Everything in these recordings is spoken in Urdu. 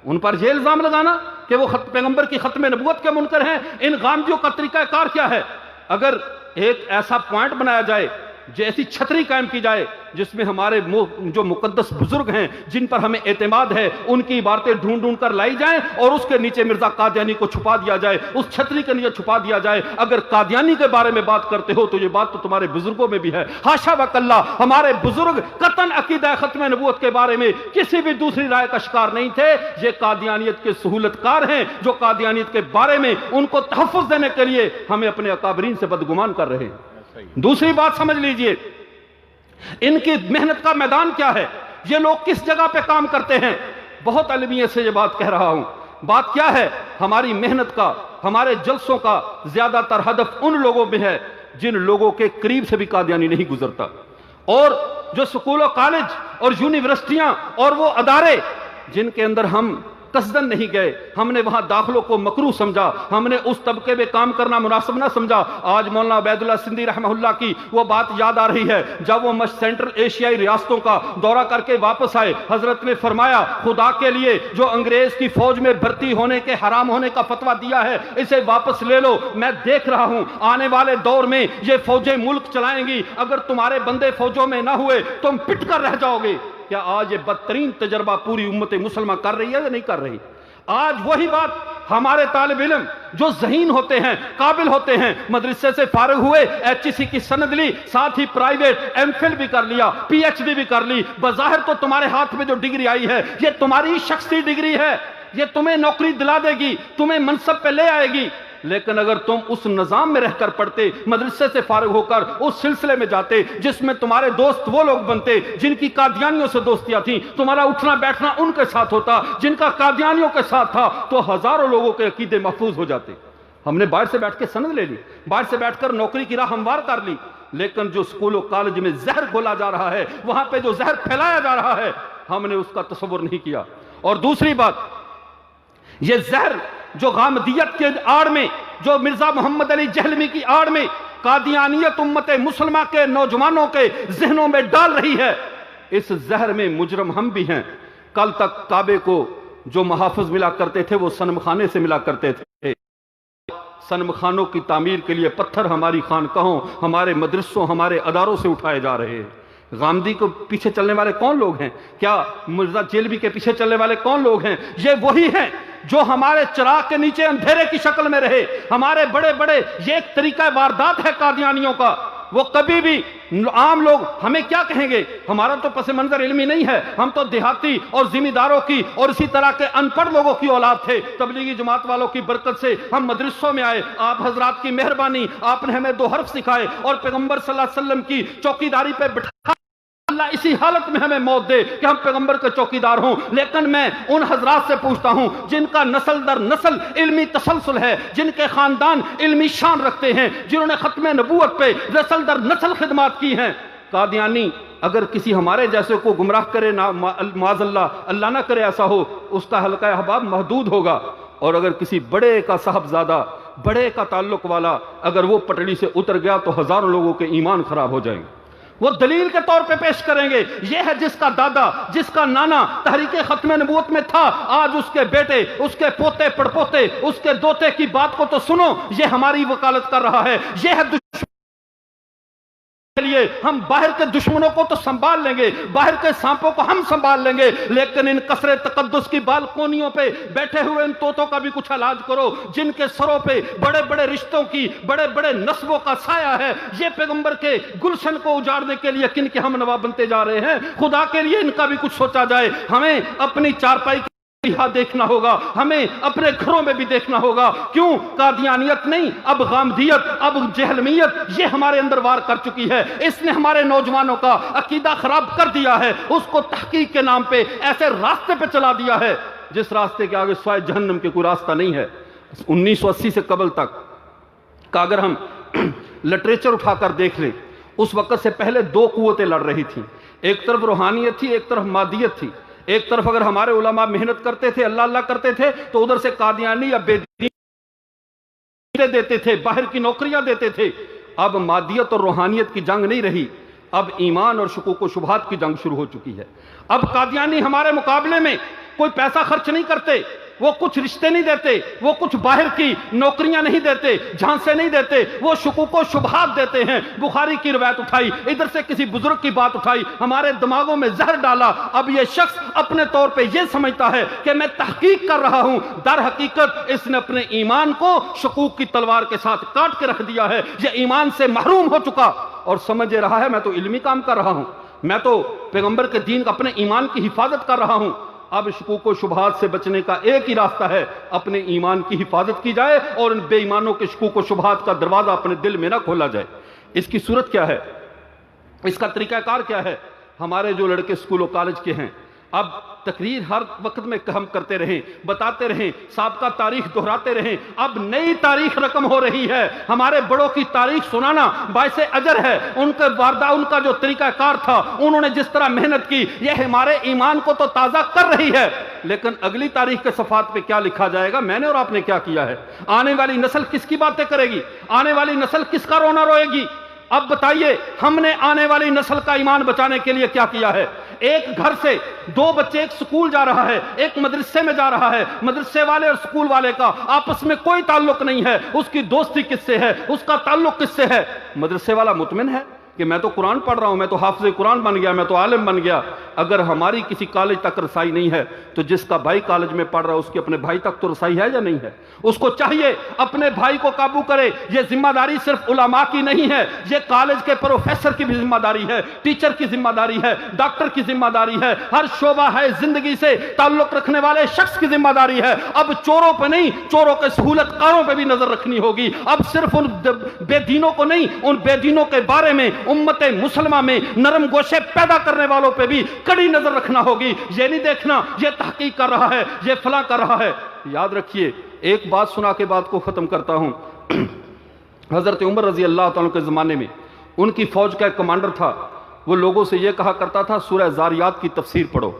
ان پر یہ الزام لگانا کہ وہ پیغمبر کی ختم نبوت کے منکر ہیں، ان غامدیوں کا طریقہ کار کیا ہے؟ اگر ایک ایسا پوائنٹ بنایا جائے، جیسی چھتری قائم کی جائے جس میں ہمارے جو مقدس بزرگ ہیں جن پر ہمیں اعتماد ہے ان کی عبارتیں ڈھونڈ ڈھونڈ کر لائی جائیں اور اس کے نیچے مرزا قادیانی کو چھپا دیا جائے، اس چھتری کے نیچے چھپا دیا جائے، اگر قادیانی کے بارے میں بات کرتے ہو تو یہ بات تو تمہارے بزرگوں میں بھی ہے۔ حاشا وکلا، ہمارے بزرگ قطعاً عقیدہ ختم نبوت کے بارے میں کسی بھی دوسری رائے کا شکار نہیں تھے۔ یہ قادیانیت کے سہولت کار ہیں جو قادیانیت کے بارے میں ان کو تحفظ دینے کے لیے ہمیں اپنے اکابرین سے بدگمان کر رہے ہیں۔ دوسری بات سمجھ لیجئے، ان کی محنت کا میدان کیا ہے، یہ لوگ کس جگہ پہ کام کرتے ہیں۔ بہت علمیت سے یہ بات کہہ رہا ہوں، بات کیا ہے، ہماری محنت کا، ہمارے جلسوں کا زیادہ تر ہدف ان لوگوں میں ہے جن لوگوں کے قریب سے بھی قادیانی نہیں گزرتا، اور جو سکول و کالج اور یونیورسٹیاں اور وہ ادارے جن کے اندر ہم قصدن نہیں گئے، ہم نے وہاں داخلوں کو مکروہ سمجھا، ہم نے اس طبقے میں کام کرنا مناسب نہ سمجھا۔ آج مولانا عبید اللہ سندھی رحمہ اللہ کی وہ بات یاد آ رہی ہے، جب وہ سینٹرل ایشیائی ریاستوں کا دورہ کر کے واپس آئے، حضرت نے فرمایا خدا کے لیے جو انگریز کی فوج میں بھرتی ہونے کے حرام ہونے کا فتویٰ دیا ہے اسے واپس لے لو، میں دیکھ رہا ہوں آنے والے دور میں یہ فوجیں ملک چلائیں گی، اگر تمہارے بندے فوجوں میں نہ ہوئے تم پٹ کر رہ جاؤ گے۔ کیا آج یہ بدترین تجربہ پوری امت مسلمہ کر رہی ہے یا نہیں کر رہی؟ آج وہی بات ہمارے طالب علم جو ذہین ہوتے ہیں، قابل ہوتے ہیں، مدرسے سے فارغ ہوئے، HEC کی سند لی، ساتھ ہی پرائیویٹ MPhil بھی کر لیا، PhD بھی کر لی، بظاہر تو تمہارے ہاتھ میں جو ڈگری آئی ہے یہ تمہاری شخصی ڈگری ہے، یہ تمہیں نوکری دلا دے گی، تمہیں منصب پہ لے آئے گی، لیکن اگر تم اس نظام میں رہ کر پڑھتے، مدرسے سے فارغ ہو کر اس سلسلے میں جاتے جس میں تمہارے دوست وہ لوگ بنتے جن کی قادیانیوں سے دوستیاں تھیں، تمہارا اٹھنا بیٹھنا ان کے ساتھ ہوتا جن کا قادیانیوں کے ساتھ تھا، تو ہزاروں لوگوں کے عقیدے محفوظ ہو جاتے۔ ہم نے باہر سے بیٹھ کے سند لے لی، باہر سے بیٹھ کر نوکری کی راہ ہموار کر لی، لیکن جو اسکول و کالج میں زہر گھولا جا رہا ہے، وہاں پہ جو زہر پھیلایا جا رہا ہے، ہم نے اس کا تصور نہیں کیا۔ اور دوسری بات، یہ زہر جو غامدیت کے آڑ میں، جو مرزا محمد علی جہلمی کی آڑ میں قادیانیت امت مسلمہ کے نوجوانوں کے ذہنوں میں ڈال رہی ہے، اس زہر میں مجرم ہم بھی ہیں۔ کل تک کعبے کو جو محافظ ملا کرتے تھے وہ صنم خانے سے ملا کرتے تھے، صنم خانوں کی تعمیر کے لیے پتھر ہماری خانقاہوں، ہمارے مدرسوں، ہمارے اداروں سے اٹھائے جا رہے ہیں۔ غامدی کو پیچھے چلنے والے کون لوگ ہیں؟ کیا مرزا جیلوی کے پیچھے چلنے والے کون لوگ ہیں؟ یہ وہی ہیں جو ہمارے چراغ کے نیچے اندھیرے کی شکل میں رہے، ہمارے بڑے بڑے، یہ ایک طریقہ واردات ہے قادیانیوں کا۔ وہ کبھی بھی عام لوگ ہمیں کیا کہیں گے، ہمارا تو پس منظر علمی نہیں ہے، ہم تو دیہاتی اور ذمہ داروں کی اور اسی طرح کے ان پڑھ لوگوں کی اولاد تھے، تبلیغی جماعت والوں کی برکت سے ہم مدرسوں میں آئے، آپ حضرات کی مہربانی، آپ نے ہمیں 2 حرف سکھائے اور پیغمبر صلی اللہ علیہ وسلم کی چوکیداری پہ بٹھا، اللہ اسی حالت میں ہمیں موت دے کہ ہم پیغمبر کے چوکیدار ہوں۔ لیکن میں ان حضرات سے پوچھتا ہوں جن کا نسل در نسل علمی تسلسل ہے، جن کے خاندان علمی شان رکھتے ہیں، جنہوں نے ختم نبوت پہ نسل در نسل خدمات کی ہیں، قادیانی اگر کسی ہمارے جیسے کو گمراہ کرے، معاذ اللہ نہ کرے ایسا ہو، اس کا حلقہ احباب محدود ہوگا، اور اگر کسی بڑے کا صاحبزادہ، بڑے کا تعلق والا اگر وہ پٹڑی سے اتر گیا تو ہزاروں لوگوں کے ایمان خراب ہو جائیں گے۔ وہ دلیل کے طور پہ پیش کریں گے، یہ ہے جس کا دادا، جس کا نانا تحریک ختم نبوت میں تھا، آج اس کے بیٹے، اس کے پوتے پڑپوتے، اس کے دوتے کی بات کو تو سنو، یہ ہماری وکالت کر رہا ہے۔ یہ ہے دشمن کے لیے ہم باہر کے دشمنوں کو تو سنبھال لیں گے، باہر کے سانپوں کو ہم سنبھال لیں گے، لیکن ان قصر تقدس کی بالکونیوں پہ بیٹھے ہوئے ان طوطوں کا بھی کچھ علاج کرو جن کے سروں پہ بڑے بڑے رشتوں کی، بڑے بڑے نسبوں کا سایہ ہے۔ یہ پیغمبر کے گلشن کو اجاڑنے کے لیے کن کے ہم نوا بنتے جا رہے ہیں؟ خدا کے لیے ان کا بھی کچھ سوچا جائے۔ ہمیں اپنی چارپائی یہاں دیکھنا ہوگا، ہمیں اپنے گھروں میں بھی دیکھنا ہوگا۔ کیوں؟ قادیانیت نہیں، اب غامدیت، اب جہلمیت یہ ہمارے اندر وار کر چکی ہے، اس نے ہمارے نوجوانوں کا عقیدہ خراب کر دیا ہے، اس کو تحقیق کے نام پہ ایسے راستے پہ چلا دیا ہے جس راستے کے آگے سوائے جہنم کے کوئی راستہ نہیں ہے۔ 1980 سے قبل تک کا اگر ہم لٹریچر اٹھا کر دیکھ لیں، اس وقت سے پہلے 2 قوتیں لڑ رہی تھیں، ایک طرف روحانیت تھی، ایک طرف مادیت تھی۔ ایک طرف اگر ہمارے علماء محنت کرتے تھے، اللہ اللہ کرتے تھے، تو ادھر سے قادیانی یا بے دین دیتے تھے، باہر کی نوکریاں دیتے تھے۔ اب مادیت اور روحانیت کی جنگ نہیں رہی، اب ایمان اور شکوک و شبہات کی جنگ شروع ہو چکی ہے۔ اب قادیانی ہمارے مقابلے میں کوئی پیسہ خرچ نہیں کرتے، وہ کچھ رشتے نہیں دیتے، وہ کچھ باہر کی نوکریاں نہیں دیتے، جھانسے نہیں دیتے، وہ شکوک و شبہات دیتے ہیں۔ بخاری کی روایت اٹھائی، ادھر سے کسی بزرگ کی بات اٹھائی، ہمارے دماغوں میں زہر ڈالا۔ اب یہ شخص اپنے طور پہ یہ سمجھتا ہے کہ میں تحقیق کر رہا ہوں، در حقیقت اس نے اپنے ایمان کو شکوک کی تلوار کے ساتھ کاٹ کے رکھ دیا ہے۔ یہ ایمان سے محروم ہو چکا اور سمجھ رہا ہے میں تو علمی کام کر رہا ہوں، میں تو پیغمبر کے دین کا اپنے ایمان کی حفاظت کر رہا ہوں۔ اب شکوک و شبہات سے بچنے کا ایک ہی راستہ ہے، اپنے ایمان کی حفاظت کی جائے اور ان بے ایمانوں کے شکوک و شبہات کا دروازہ اپنے دل میں نہ کھولا جائے۔ اس کی صورت کیا ہے، اس کا طریقہ کار کیا ہے؟ ہمارے جو لڑکے اسکول و کالج کے ہیں، اب تقریر ہر وقت میں ہم کرتے رہیں، بتاتے رہیں، سابقہ تاریخ دہراتے رہیں، اب نئی تاریخ رقم ہو رہی ہے۔ ہمارے بڑوں کی تاریخ سنانا باعث اجر ہے، ان کا جو طریقہ کار تھا، انہوں نے جس طرح محنت کی، یہ ہمارے ایمان کو تو تازہ کر رہی ہے، لیکن اگلی تاریخ کے صفحات پہ کیا لکھا جائے گا، میں نے اور آپ نے کیا کیا ہے؟ آنے والی نسل کس کی باتیں کرے گی؟ آنے والی نسل کس کا رونا روئے گی؟ اب بتائیے ہم نے آنے والی نسل کا ایمان بچانے کے لیے کیا کیا ہے؟ ایک گھر سے دو بچے، ایک سکول جا رہا ہے، ایک مدرسے میں جا رہا ہے، مدرسے والے اور سکول والے کا آپس میں کوئی تعلق نہیں ہے، اس کی دوستی کس سے ہے، اس کا تعلق کس سے ہے؟ مدرسے والا مطمئن ہے کہ میں تو قرآن پڑھ رہا ہوں، میں تو حافظ قرآن بن گیا، میں تو عالم بن گیا۔ اگر ہماری کسی کالج تک رسائی نہیں ہے تو جس کا بھائی کالج میں پڑھ رہا ہے اس کی اپنے بھائی تک تو رسائی ہے یا نہیں ہے؟ اس کو چاہیے اپنے بھائی کو قابو کرے۔ یہ ذمہ داری صرف علماء کی نہیں ہے، یہ کالج کے پروفیسر کی بھی ذمہ داری ہے، ٹیچر کی ذمہ داری ہے، ڈاکٹر کی ذمہ داری ہے، ہر شعبہ ہے زندگی سے تعلق رکھنے والے شخص کی ذمہ داری ہے۔ اب چوروں پہ نہیں، چوروں کے سہولت کاروں پہ بھی نظر رکھنی ہوگی۔ اب صرف ان بے دینوں کو نہیں، ان بے دینوں کے بارے میں امت مسلمہ میں نرم گوشے پیدا کرنے والوں پہ بھی کڑی نظر رکھنا ہوگی۔ یہ نہیں دیکھنا یہ تحقیق کر رہا ہے، یہ فلاں کر رہا ہے۔ یاد رکھیے، ایک بات سنا کے بات کو ختم کرتا ہوں۔ حضرت عمر رضی اللہ تعالیٰ کے زمانے میں ان کی فوج کا ایک کمانڈر تھا، وہ لوگوں سے یہ کہا کرتا تھا سورہ زاریات کی تفسیر پڑھو،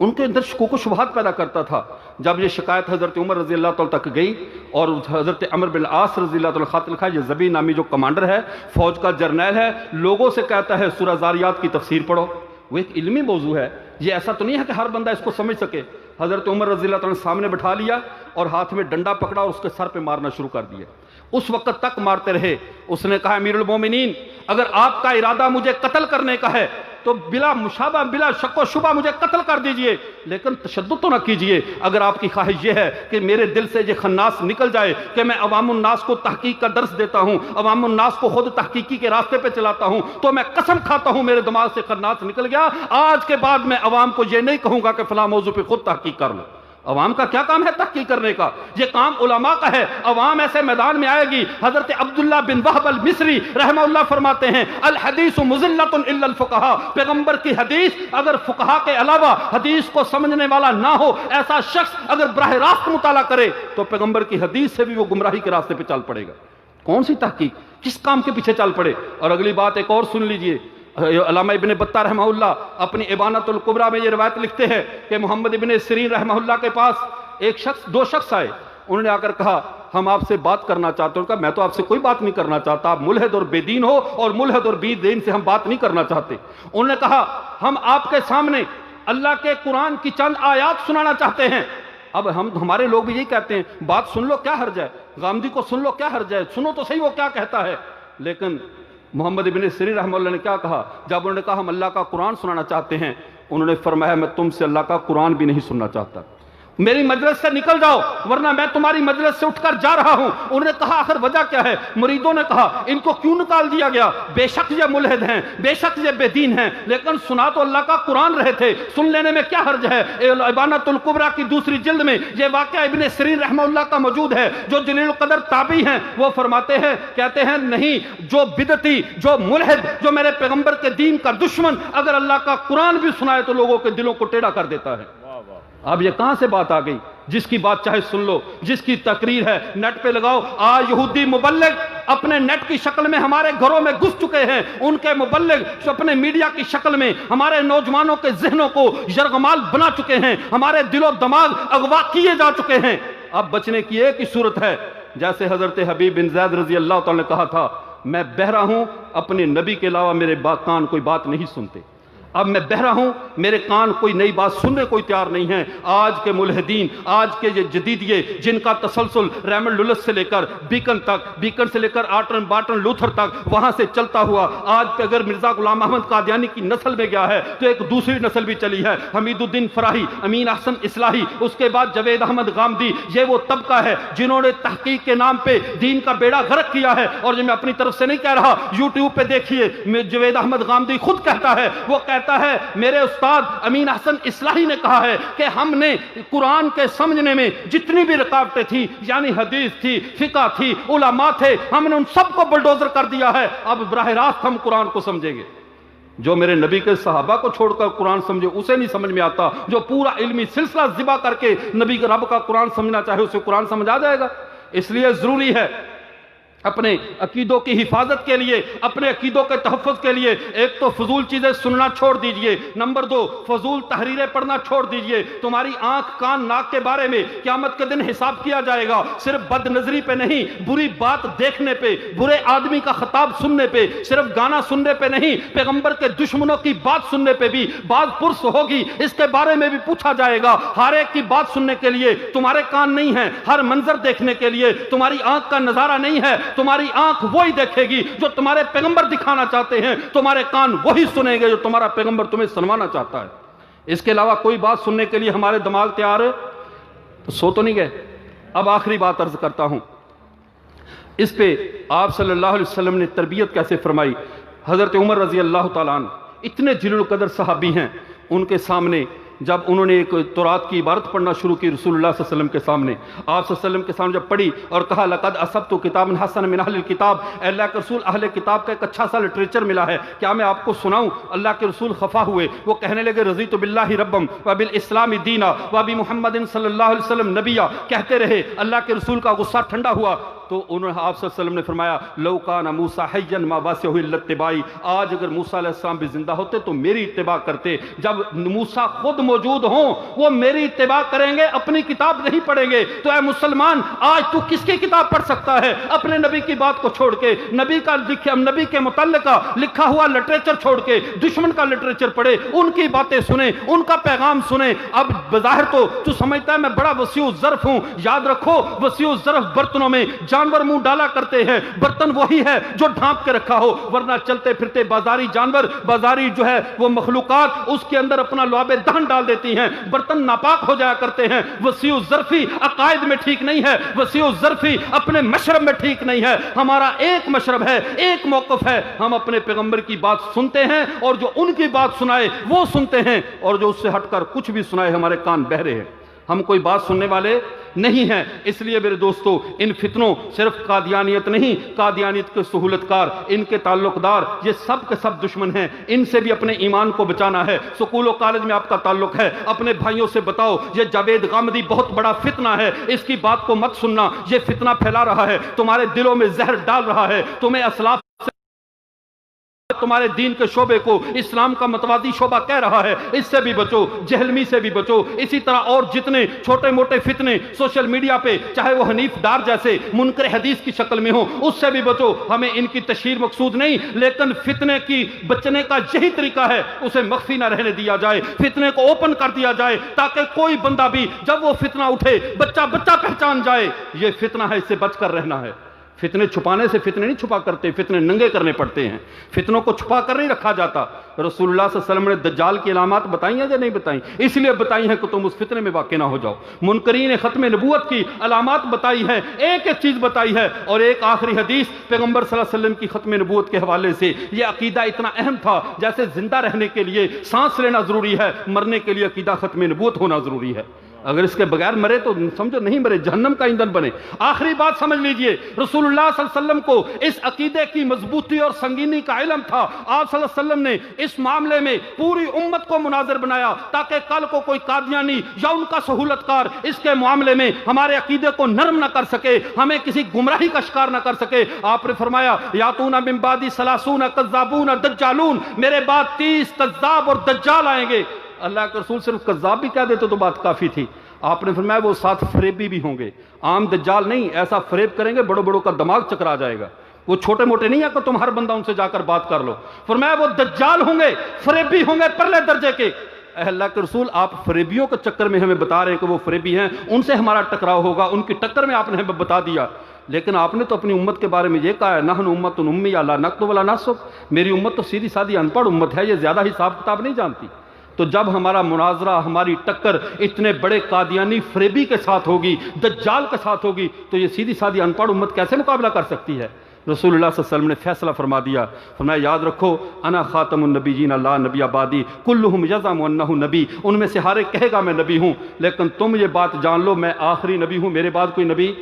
ان کے اندر شکوک و شبہات پیدا کرتا تھا۔ جب یہ شکایت حضرت عمر رضی اللہ تعالیٰ تک گئی اور حضرت عمر بن العاص رضی اللہ تعالیٰ خط لکھا، یہ زبی نامی جو کمانڈر ہے، فوج کا جرنیل ہے، لوگوں سے کہتا ہے سورہ زاریات کی تفسیر پڑھو۔ وہ ایک علمی موضوع ہے، یہ ایسا تو نہیں ہے کہ ہر بندہ اس کو سمجھ سکے۔ حضرت عمر رضی اللہ تعالیٰ نے سامنے بٹھا لیا اور ہاتھ میں ڈنڈا پکڑا اور اس کے سر پہ مارنا شروع کر دیا۔ اس وقت تک مارتے رہے۔ اس نے کہا امیر المومنین، اگر آپ کا ارادہ مجھے قتل کرنے کا ہے تو بلا مشابہ بلا شک و شبہ مجھے قتل کر دیجئے، لیکن تشدد تو نہ کیجئے۔ اگر آپ کی خواہش یہ ہے کہ میرے دل سے یہ خناس نکل جائے کہ میں عوام الناس کو تحقیق کا درس دیتا ہوں، عوام الناس کو خود تحقیقی کے راستے پہ چلاتا ہوں، تو میں قسم کھاتا ہوں میرے دماغ سے خناس نکل گیا، آج کے بعد میں عوام کو یہ نہیں کہوں گا کہ فلاں موضوع پہ خود تحقیق کر لو۔ عوام کا کیا کام ہے تحقیق کرنے کا؟ یہ کام علماء کا ہے۔ عوام ایسے میدان میں آئے گی۔ حضرت عبداللہ بن وہب المصری رحمہ اللہ فرماتے ہیں الحدیث مذلۃ الا الفقہاء، پیغمبر کی حدیث اگر فقہاء کے علاوہ حدیث کو سمجھنے والا نہ ہو، ایسا شخص اگر براہ راست مطالعہ کرے تو پیغمبر کی حدیث سے بھی وہ گمراہی کے راستے پہ چل پڑے گا۔ کون سی تحقیق، کس کام کے پیچھے چل پڑے؟ اور اگلی بات ایک اور سن لیجئے، علامہ ابن بطہ رحمہ اللہ اپنی ابانۃ الکبریٰ میں یہ روایت لکھتے ہیں کہ محمد ابن سیرین رحمہ اللہ کے پاس دو شخص آئے، انہوں نے آ کر کہا ہم آپ سے بات کرنا چاہتے ہیں۔ کہا میں تو آپ سے کوئی بات نہیں کرنا چاہتا، آپ ملحد اور بے دین ہو اور ملحد اور بے دین سے ہم بات نہیں کرنا چاہتے۔ انہوں نے کہا ہم آپ کے سامنے اللہ کے قرآن کی چند آیات سنانا چاہتے ہیں۔ اب ہمارے لوگ بھی یہی کہتے ہیں بات سن لو کیا حرج ہے، غامدی کو سن لو کیا حرج ہے، سنو تو صحیح وہ کیا کہتا ہے۔ لیکن محمد ابن سیرین رحمہ اللہ نے کیا کہا جب انہوں نے کہا ہم اللہ کا قرآن سنانا چاہتے ہیں؟ انہوں نے فرمایا میں تم سے اللہ کا قرآن بھی نہیں سننا چاہتا، میری مجلس سے نکل جاؤ ورنہ میں تمہاری مجلس سے اٹھ کر جا رہا ہوں۔ انہوں نے کہا آخر وجہ کیا ہے؟ مریدوں نے کہا ان کو کیوں نکال دیا گیا؟ بے شک یہ ملحد ہیں، بے شک یہ بے دین ہیں، لیکن سنا تو اللہ کا قرآن رہے تھے، سن لینے میں کیا حرج ہے؟ ابانۃ الکبریٰ کی دوسری جلد میں یہ واقعہ ابن سیرین رحمہ اللہ کا موجود ہے، جو جلیل القدر تابعی ہیں۔ وہ فرماتے ہیں، کہتے ہیں نہیں، جو بدعتی، جو ملحد، جو میرے پیغمبر کے دین کا دشمن اگر اللہ کا قرآن بھی سنائے تو لوگوں کے دلوں کو ٹیڑھا کر دیتا ہے۔ اب یہ کہاں سے بات آ گئی؟ جس کی بات چاہے سن لو، جس کی تقریر ہے نیٹ پہ لگاؤ۔ یہودی مبلغ اپنے نیٹ کی شکل میں ہمارے گھروں میں گھس چکے ہیں، ان کے مبلغ اپنے میڈیا کی شکل میں ہمارے نوجوانوں کے ذہنوں کو یرغمال بنا چکے ہیں، ہمارے دل و دماغ اغوا کیے جا چکے ہیں۔ اب بچنے کی ایک ہی صورت ہے، جیسے حضرت حبیب بن زید رضی اللہ تعالیٰ نے کہا تھا میں بہرا ہوں، اپنے نبی کے علاوہ میرے کان کوئی بات نہیں سنتے۔ اب میں بہرا ہوں، میرے کان کوئی نئی بات سننے کو تیار نہیں ہیں۔ آج کے ملحدین، آج کے یہ جدیدیے جن کا تسلسل ریمنڈ لولس سے لے کر بیکن تک، بیکن سے لے کر آرٹن بارٹن لوتھر تک، وہاں سے چلتا ہوا آج پہ اگر مرزا غلام احمد قادیانی کی نسل میں گیا ہے تو ایک دوسری نسل بھی چلی ہے، حمید الدین فراہی، امین احسن اصلاحی، اس کے بعد جاوید احمد غامدی۔ یہ وہ طبقہ ہے جنہوں نے تحقیق کے نام پہ دین کا بیڑا غرق کیا ہے۔ اور جو میں اپنی طرف سے نہیں کہہ رہا، یوٹیوب پہ دیکھیے، جاوید احمد غامدی خود کہتا ہے، وہ کہتا ہے میرے استاد امین احسن اصلاحی نے کہا ہے کہ ہم نے قرآن کے سمجھنے میں جتنی بھی رکاوٹیں تھیں، یعنی حدیث تھی، فقہ تھی، علماء تھے، ہم نے ان سب کو بلڈوزر کر دیا ہے، اب براہ راست ہم قرآن کو سمجھیں گے۔ جو میرے نبی کے صحابہ کو چھوڑ کر قرآن سمجھے اسے نہیں سمجھ میں آتا، جو پورا علمی سلسلہ ذبح کر کے نبی کے رب کا قرآن سمجھنا چاہے اسے قرآن سمجھ آ جائے گا۔ اس لیے ضروری ہے اپنے عقیدوں کی حفاظت کے لیے، اپنے عقیدوں کے تحفظ کے لیے ایک تو فضول چیزیں سننا چھوڑ دیجئے، نمبر دو فضول تحریریں پڑھنا چھوڑ دیجئے۔ تمہاری آنکھ کان ناک کے بارے میں قیامت کے دن حساب کیا جائے گا، صرف بد نظری پہ نہیں، بری بات دیکھنے پہ، برے آدمی کا خطاب سننے پہ، صرف گانا سننے پہ نہیں، پیغمبر کے دشمنوں کی بات سننے پہ بھی بعض پرس ہوگی، اس کے بارے میں بھی پوچھا جائے گا۔ ہر ایک کی بات سننے کے لیے تمہارے کان نہیں ہیں، ہر منظر دیکھنے کے لیے تمہاری آنکھ کا نظارہ نہیں ہے، تمہاری آنکھ وہی دیکھے گی جو تمہارے پیغمبر دکھانا چاہتے ہیں، تمہارے کان وہی سنیں گے جو تمہارا پیغمبر تمہیں سنوانا چاہتا ہے۔ اس کے علاوہ کوئی بات سننے کے لیے ہمارے دماغ تیار ہے تو سو تو نہیں گئے۔ اب آخری بات عرض کرتا ہوں، اس پہ آپ صلی اللہ علیہ وسلم نے تربیت کیسے فرمائی۔ حضرت عمر رضی اللہ تعالیٰ عنہ اتنے جلیل القدر صحابی ہیں، ان کے سامنے جب انہوں نے ایک تورات کی عبارت پڑھنا شروع کی رسول اللہ صلی اللہ علیہ وسلم کے سامنے، آپ صلی اللہ علیہ وسلم کے سامنے جب پڑھی اور کہا لقد اصبت کتابا حسنا من اہل الکتاب، اے اللہ کے رسول اہل کتاب کا ایک اچھا سا لٹریچر ملا ہے، کیا میں آپ کو سناؤں؟ اللہ کے رسول خفا ہوئے، وہ کہنے لگے رضیت باللہ ربم وبالاسلام دینا وبمحمد صلی اللہ علیہ وسلم نبیا، کہتے رہے۔ اللہ کے رسول کا غصہ ٹھنڈا ہوا تو انہوں نے آپ صلی اللہ علیہ وسلم نے فرمایا لو کان موسیٰ حیا ما واسعہ الا اتباعی، آج اگر موسیٰ علیہ السلام بھی زندہ ہوتے تو میری اتباع کرتے۔ جب موسیٰ خود موجود ہوں وہ میری اتباع کریں گے، اپنی کتاب نہیں پڑھیں گے۔ تو اے مسلمان، آج تو کس کی کتاب پڑھ سکتا ہے اپنے نبی کی بات کو چھوڑ کے؟ نبی کے متعلقہ لکھا ہوا لٹریچر چھوڑ کے دشمن کا لٹریچر پڑھے، ان کی باتیں سنیں، ان کا پیغام سنیں۔ اب بظاہر تو سمجھتا ہے میں بڑا وسیع الظرف ہوں، یاد رکھو وسیع الظرف برتنوں میں جانور منہ ڈالا کرتے ہیں، برتن وہی ہے جو ڈھانپ کے رکھا ہو، ورنہ چلتے پھرتے بازاری جانور، بازاری جو ہے وہ مخلوقات اس کے اندر اپنا لعاب دہن ڈال دیتی ہیں، برتن ناپاک ہو جایا کرتے ہیں۔ وسیع الظرفی عقائد میں ٹھیک نہیں ہے، وسیع الظرفی اپنے مشرب میں ٹھیک نہیں ہے۔ ہمارا ایک مشرب ہے، ایک موقف ہے، ہم اپنے پیغمبر کی بات سنتے ہیں اور جو ان کی بات سنائے وہ سنتے ہیں، اور جو اس سے ہٹ کر کچھ بھی سنائے ہمارے کان بہرے ہیں، ہم کوئی بات سننے والے نہیں ہیں۔ اس لیے میرے دوستو، ان فتنوں صرف قادیانیت نہیں، قادیانیت کے سہولت کار، ان کے تعلق دار، یہ سب کے سب دشمن ہیں، ان سے بھی اپنے ایمان کو بچانا ہے۔ سکول و کالج میں آپ کا تعلق ہے، اپنے بھائیوں سے بتاؤ یہ جاوید غامدی بہت بڑا فتنہ ہے، اس کی بات کو مت سننا، یہ فتنہ پھیلا رہا ہے، تمہارے دلوں میں زہر ڈال رہا ہے، تمہیں اسلاف تمہارے دین کے شعبے کو اسلام کا متوازی شعبہ کہہ رہا ہے، اس سے بھی بچو، جہلمی سے بھی بچو۔ اسی طرح اور جتنے چھوٹے موٹے فتنے سوشل میڈیا پہ، چاہے وہ حنیف ڈار جیسے منکر حدیث کی شکل میں ہوں، اس سے بھی بچو۔ ہمیں ان کی تشہیر مقصود نہیں، لیکن فتنے کی بچنے کا یہی طریقہ ہے، اسے مخفی نہ رہنے دیا جائے، فتنے کو اوپن کر دیا جائے، تاکہ کوئی بندہ بھی جب وہ فتنہ اٹھے بچہ پہچان جائے یہ فتنہ ہے، اس سے بچ کر رہنا ہے۔ فتنے چھپانے سے فتنے نہیں چھپا کرتے، فتنے ننگے کرنے پڑتے ہیں، فتنوں کو چھپا کر نہیں رکھا جاتا۔ رسول اللہ صلی اللہ علیہ وسلم نے دجال کی علامات بتائی ہیں یا نہیں بتائیں؟ اس لیے بتائی ہیں کہ تم اس فتنے میں واقع نہ ہو جاؤ۔ منکرین ختم نبوت کی علامات بتائی ہیں، ایک ایک چیز بتائی ہے، اور ایک آخری حدیث پیغمبر صلی اللہ علیہ وسلم کی ختم نبوت کے حوالے سے۔ یہ عقیدہ اتنا اہم تھا، جیسے زندہ رہنے کے لیے سانس لینا ضروری ہے، مرنے کے لیے عقیدہ ختم نبوت ہونا ضروری ہے۔ اگر اس کے بغیر مرے تو سمجھو نہیں مرے، جہنم کا ایندھن بنے۔ آخری بات سمجھ لیجئے، رسول اللہ صلی اللہ علیہ وسلم کو اس عقیدے کی مضبوطی اور سنگینی کا علم تھا۔ آپ صلی اللہ علیہ وسلم نے اس معاملے میں پوری امت کو مناظر بنایا، تاکہ کل کو کوئی قادیانی یا ان کا سہولت کار اس کے معاملے میں ہمارے عقیدے کو نرم نہ کر سکے، ہمیں کسی گمراہی کا شکار نہ کر سکے۔ آپ نے فرمایا یاتون من بعدی 30 کذابون دجالون، میرے بعد 30 کذاب اور دجال آئیں گے۔ اللہ کے رسول صرف کذاب بھی کہہ دیتے تو بات کافی تھی، آپ نے فرمایا وہ ساتھ فریبی بھی ہوں گے، عام دجال نہیں، ایسا فریب کریں گے بڑوں بڑوں کا دماغ چکرا جائے گا۔ وہ چھوٹے موٹے نہیں ہے کہ تم ہر بندہ ان سے جا کر بات کر لو. فرمایا وہ دجال ہوں گے، فریبی ہوں گے پرلے درجے کے. اے اللہ کے رسول، آپ فریبیوں کے چکر میں ہمیں بتا رہے ہیں کہ وہ فریبی ہیں، ان سے ہمارا ٹکراؤ ہوگا، ان کی ٹکر میں آپ نے ہمیں بتا دیا. لیکن آپ نے تو اپنی امت کے بارے میں یہ کہا ہے نحن امت امیہ لا نکتب ولا نحسب، میری امت تو سیدھی سادھی ان پڑھ امت ہے، یہ زیادہ حساب کتاب نہیں جانتی. تو جب ہمارا مناظرہ، ہماری ٹکر اتنے بڑے قادیانی فریبی کے ساتھ ہوگی، دجال کے ساتھ ہوگی، تو یہ سیدھی سادھی ان پڑھ امت کیسے مقابلہ کر سکتی ہے؟ رسول اللہ صلی اللہ علیہ وسلم نے فیصلہ فرما دیا، فرمایا یاد رکھو انا خاتم النبیین لا نبی آبادی کلہم یزعم انہ نبی، ان میں سے ہر ایک کہے گا میں نبی ہوں، لیکن تم یہ بات جان لو میں آخری نبی ہوں، میرے بعد کوئی نبی.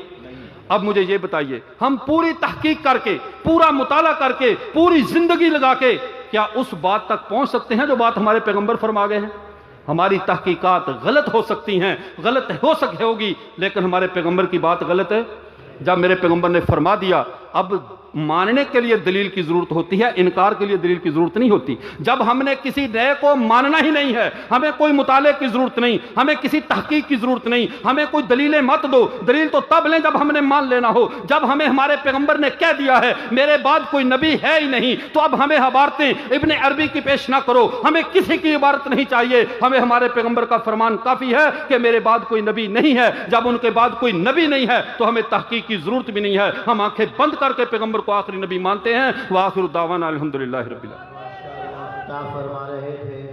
اب مجھے یہ بتائیے، ہم پوری تحقیق کر کے، پورا مطالعہ کر کے، پوری زندگی لگا کے کیا اس بات تک پہنچ سکتے ہیں جو بات ہمارے پیغمبر فرما گئے ہیں؟ ہماری تحقیقات غلط ہو سکتی ہیں، غلط ہوگی، لیکن ہمارے پیغمبر کی بات غلط ہے. جب میرے پیغمبر نے فرما دیا، اب ماننے کے لیے دلیل کی ضرورت ہوتی ہے، انکار کے لیے دلیل کی ضرورت نہیں ہوتی. جب ہم نے کسی نئے کو ماننا ہی نہیں ہے، ہمیں کوئی مطالعے کی ضرورت نہیں، ہمیں کسی تحقیق کی ضرورت نہیں، ہمیں کوئی دلیلیں مت دو. دلیل تو تب لیں جب ہم نے مان لینا ہو. جب ہمیں ہمارے پیغمبر نے کہہ دیا ہے میرے بعد کوئی نبی ہے ہی نہیں، تو اب ہمیں عبارتیں ابن عربی کی پیش نہ کرو، ہمیں کسی کی عبارت نہیں چاہیے. ہمیں ہمارے پیغمبر کا فرمان کافی ہے کہ میرے بعد کوئی نبی نہیں ہے. جب ان کے بعد کوئی نبی نہیں ہے تو ہمیں تحقیق کی ضرورت بھی نہیں ہے. ہم آنکھیں بند کر کے پیغمبر کو آخری نبی مانتے ہیں. وآخر دعوانا الحمدللہ رب العالمین. کیا فرما رہے تھے؟